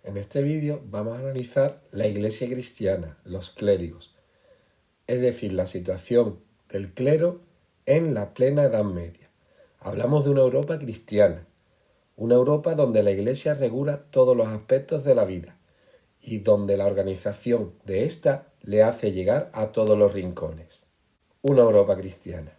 En este vídeo vamos a analizar la Iglesia cristiana, los clérigos, es decir, la situación del clero en la plena Edad Media. Hablamos de una Europa cristiana, una Europa donde la Iglesia regula todos los aspectos de la vida y donde la organización de ésta le hace llegar a todos los rincones. Una Europa cristiana.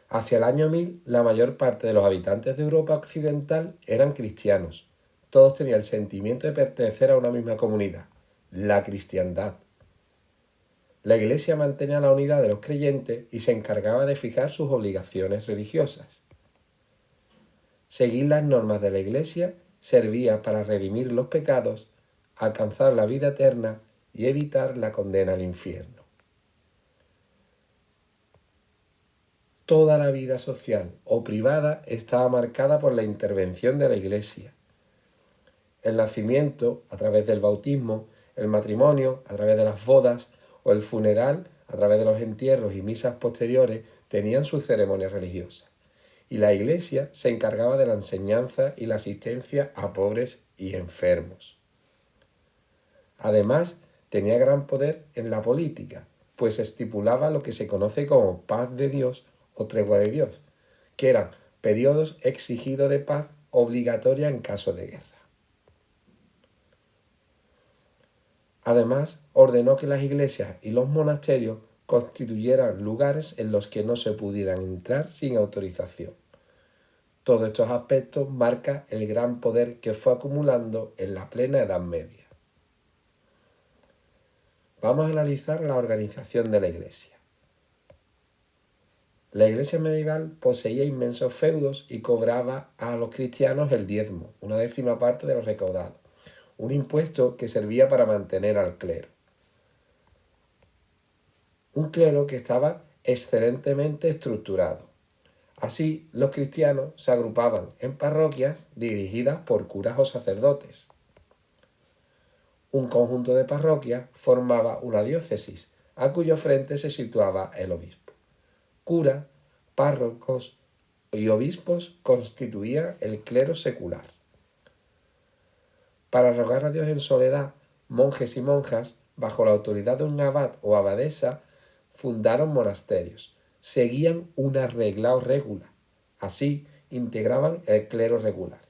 Hacia el año 1000, la mayor parte de los habitantes de Europa occidental eran cristianos. Todos tenían el sentimiento de pertenecer a una misma comunidad, la cristiandad. La Iglesia mantenía la unidad de los creyentes y se encargaba de fijar sus obligaciones religiosas. Seguir las normas de la Iglesia servía para redimir los pecados, alcanzar la vida eterna y evitar la condena al infierno. Toda la vida social o privada estaba marcada por la intervención de la Iglesia. El nacimiento, a través del bautismo, el matrimonio, a través de las bodas, o el funeral, a través de los entierros y misas posteriores, tenían sus ceremonias religiosas. Y la Iglesia se encargaba de la enseñanza y la asistencia a pobres y enfermos. Además, tenía gran poder en la política, pues estipulaba lo que se conoce como paz de Dios o tregua de Dios, que eran periodos exigidos de paz obligatoria en caso de guerra. Además, ordenó que las iglesias y los monasterios constituyeran lugares en los que no se pudieran entrar sin autorización. Todos estos aspectos marcan el gran poder que fue acumulando en la plena Edad Media. Vamos a analizar la organización de la Iglesia. La Iglesia medieval poseía inmensos feudos y cobraba a los cristianos el diezmo, una décima parte de lo recaudado, un impuesto que servía para mantener al clero. Un clero que estaba excelentemente estructurado. Así, los cristianos se agrupaban en parroquias dirigidas por curas o sacerdotes. Un conjunto de parroquias formaba una diócesis, a cuyo frente se situaba el obispo. Cura, párrocos y obispos constituían el clero secular. Para rogar a Dios en soledad, monjes y monjas, bajo la autoridad de un abad o abadesa, fundaron monasterios. Seguían una regla o regula. Así integraban el clero regular.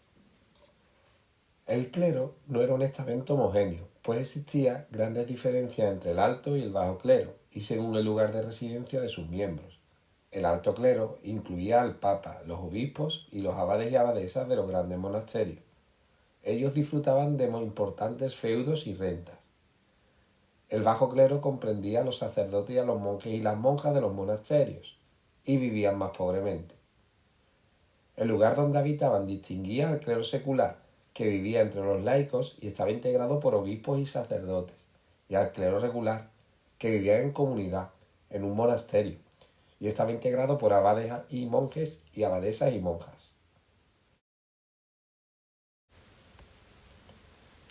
El clero no era un estamento homogéneo, pues existían grandes diferencias entre el alto y el bajo clero, y según el lugar de residencia de sus miembros. El alto clero incluía al papa, los obispos y los abades y abadesas de los grandes monasterios. Ellos disfrutaban de muy importantes feudos y rentas. El bajo clero comprendía a los sacerdotes y a los monjes y las monjas de los monasterios, y vivían más pobremente. El lugar donde habitaban distinguía al clero secular, que vivía entre los laicos y estaba integrado por obispos y sacerdotes, y al clero regular, que vivía en comunidad, en un monasterio, y estaba integrado por abades y monjes y abadesas y monjas.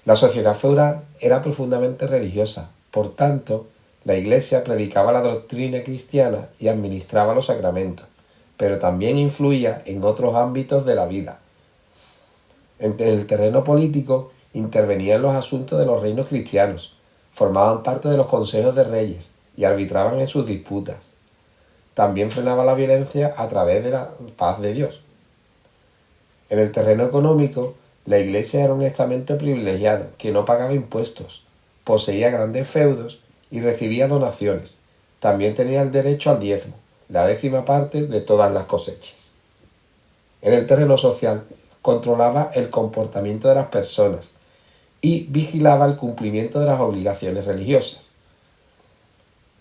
La sociedad feudal era profundamente religiosa, por tanto, la Iglesia predicaba la doctrina cristiana y administraba los sacramentos, pero también influía en otros ámbitos de la vida. En el terreno político intervenían los asuntos de los reinos cristianos, formaban parte de los consejos de reyes y arbitraban en sus disputas. También frenaba la violencia a través de la paz de Dios. En el terreno económico, la Iglesia era un estamento privilegiado que no pagaba impuestos, poseía grandes feudos y recibía donaciones. También tenía el derecho al diezmo, la décima parte de todas las cosechas. En el terreno social, controlaba el comportamiento de las personas y vigilaba el cumplimiento de las obligaciones religiosas.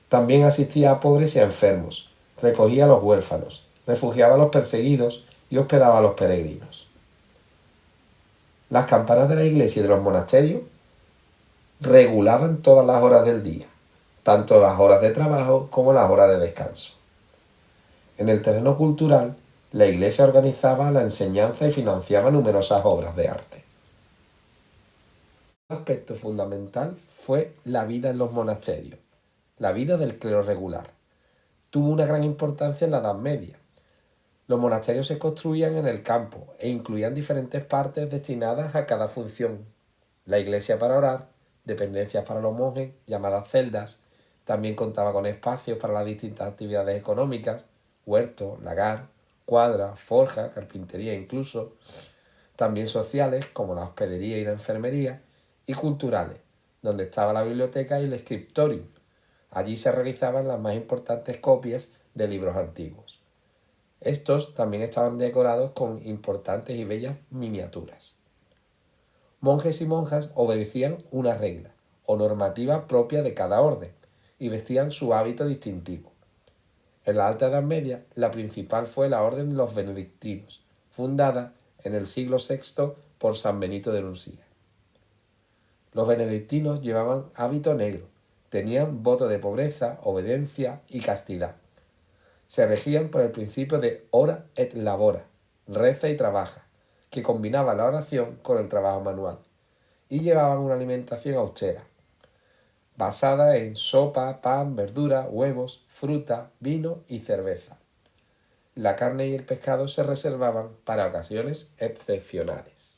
También asistía a pobres y a enfermos, recogía a los huérfanos, refugiaba a los perseguidos y hospedaba a los peregrinos. Las campanas de la iglesia y de los monasterios regulaban todas las horas del día, tanto las horas de trabajo como las horas de descanso. En el terreno cultural, la Iglesia organizaba la enseñanza y financiaba numerosas obras de arte. Un aspecto fundamental fue la vida en los monasterios, la vida del clero regular. Tuvo una gran importancia en la Edad Media. Los monasterios se construían en el campo e incluían diferentes partes destinadas a cada función. La iglesia para orar, dependencias para los monjes, llamadas celdas, también contaba con espacios para las distintas actividades económicas, huerto, lagar, cuadra, forja, carpintería incluso, también sociales como la hospedería y la enfermería, y culturales, donde estaba la biblioteca y el scriptorium. Allí se realizaban las más importantes copias de libros antiguos. Estos también estaban decorados con importantes y bellas miniaturas. Monjes y monjas obedecían una regla o normativa propia de cada orden y vestían su hábito distintivo. En la Alta Edad Media, la principal fue la Orden de los Benedictinos, fundada en el siglo VI por San Benito de Nursia. Los benedictinos llevaban hábito negro, tenían voto de pobreza, obediencia y castidad. Se regían por el principio de ora et labora, reza y trabaja, que combinaba la oración con el trabajo manual, y llevaban una alimentación austera, basada en sopa, pan, verdura, huevos, fruta, vino y cerveza. La carne y el pescado se reservaban para ocasiones excepcionales.